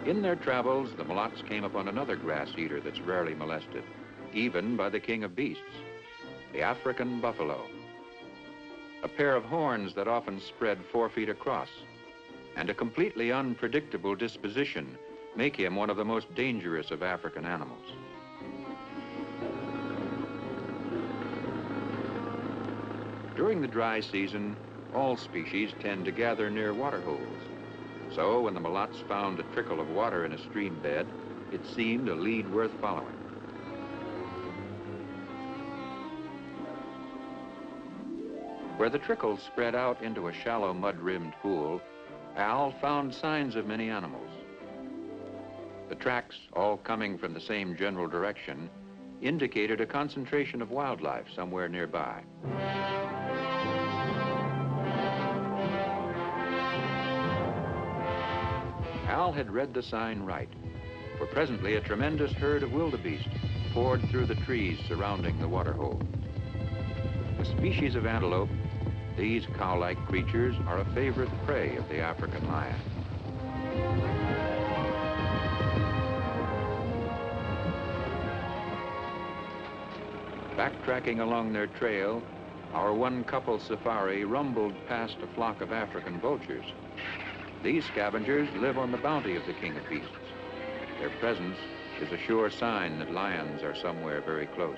In their travels, the mulatts came upon another grass eater that's rarely molested, even by the king of beasts, the African buffalo. A pair of horns that often spread 4 feet across, and a completely unpredictable disposition make him one of the most dangerous of African animals. During the dry season, all species tend to gather near water holes. So when the mulatts found a trickle of water in a stream bed, it seemed a lead worth following. Where the trickle spread out into a shallow mud-rimmed pool, Al found signs of many animals. The tracks, all coming from the same general direction, indicated a concentration of wildlife somewhere nearby. Al had read the sign right, for presently a tremendous herd of wildebeest poured through the trees surrounding the waterhole. A species of antelope, these cow-like creatures are a favorite prey of the African lion. Backtracking along their trail, our one-couple safari rumbled past a flock of African vultures. These scavengers live on the bounty of the king of beasts. Their presence is a sure sign that lions are somewhere very close.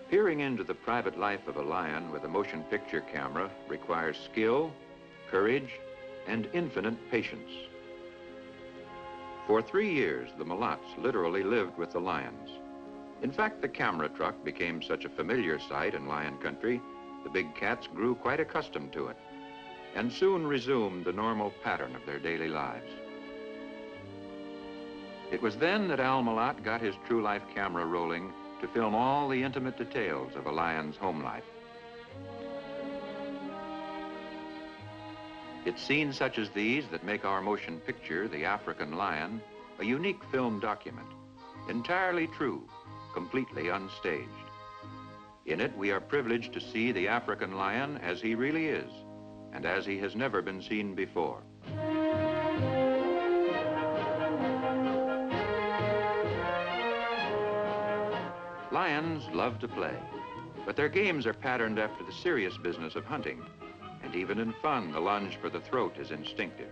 Peering into the private life of a lion with a motion picture camera requires skill, courage, and infinite patience. For 3 years, the mulatts literally lived with the lions. In fact, the camera truck became such a familiar sight in lion country, the big cats grew quite accustomed to it, and soon resumed the normal pattern of their daily lives. It was then that Al Mulat got his True Life camera rolling to film all the intimate details of a lion's home life. It's scenes such as these that make our motion picture, The African Lion, a unique film document, entirely true, completely unstaged. In it, we are privileged to see the African lion as he really is, and as he has never been seen before. Lions love to play, but their games are patterned after the serious business of hunting, and even in fun, the lunge for the throat is instinctive.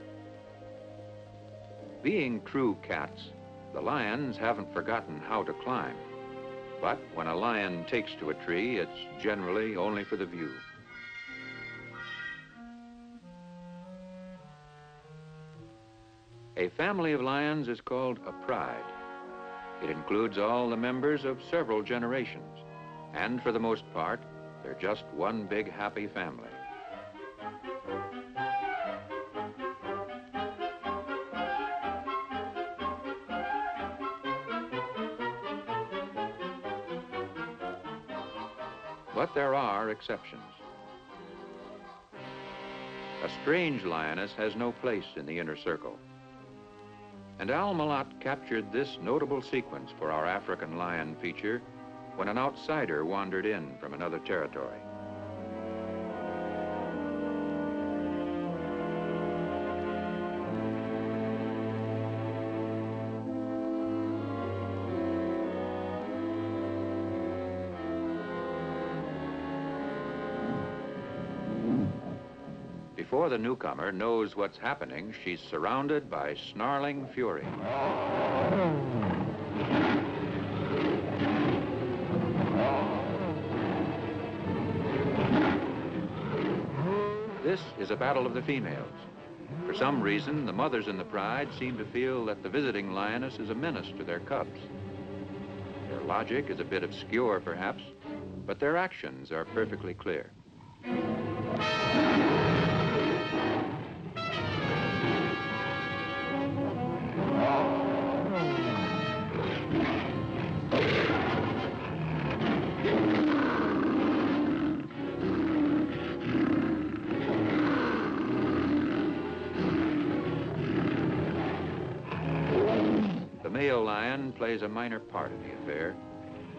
Being true cats, the lions haven't forgotten how to climb. But when a lion takes to a tree, it's generally only for the view. A family of lions is called a pride. It includes all the members of several generations, and for the most part, they're just one big happy family. But there are exceptions. A strange lioness has no place in the inner circle. And Al Mulat captured this notable sequence for our African lion feature when an outsider wandered in from another territory. Before the newcomer knows what's happening, she's surrounded by snarling fury. This is a battle of the females. For some reason, the mothers in the pride seem to feel that the visiting lioness is a menace to their cubs. Their logic is a bit obscure, perhaps, but their actions are perfectly clear. The male lion plays a minor part in the affair.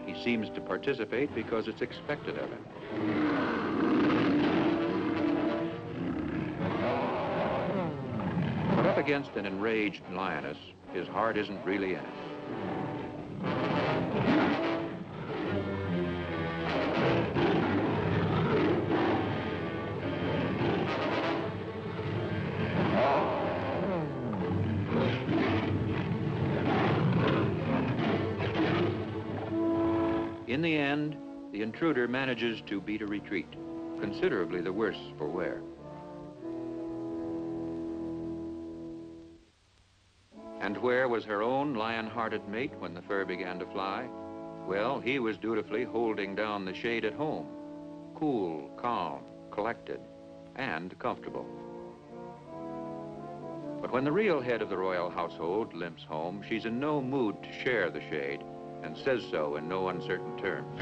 He seems to participate because it's expected of him. against an enraged lioness, his heart isn't really in it. In the end, the intruder manages to beat a retreat, considerably the worse for wear. And where was her own lion-hearted mate when the fur began to fly? Well, he was dutifully holding down the shade at home, cool, calm, collected, and comfortable. But when the real head of the royal household limps home, she's in no mood to share the shade, and says so in no uncertain terms.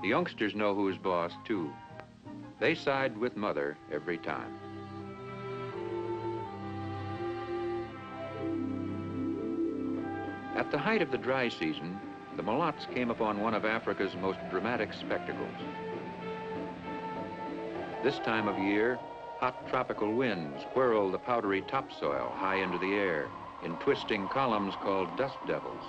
The youngsters know who's boss, too. They side with Mother every time. At the height of the dry season, the mulatts came upon one of Africa's most dramatic spectacles. This time of year, hot tropical winds whirl the powdery topsoil high into the air in twisting columns called dust devils.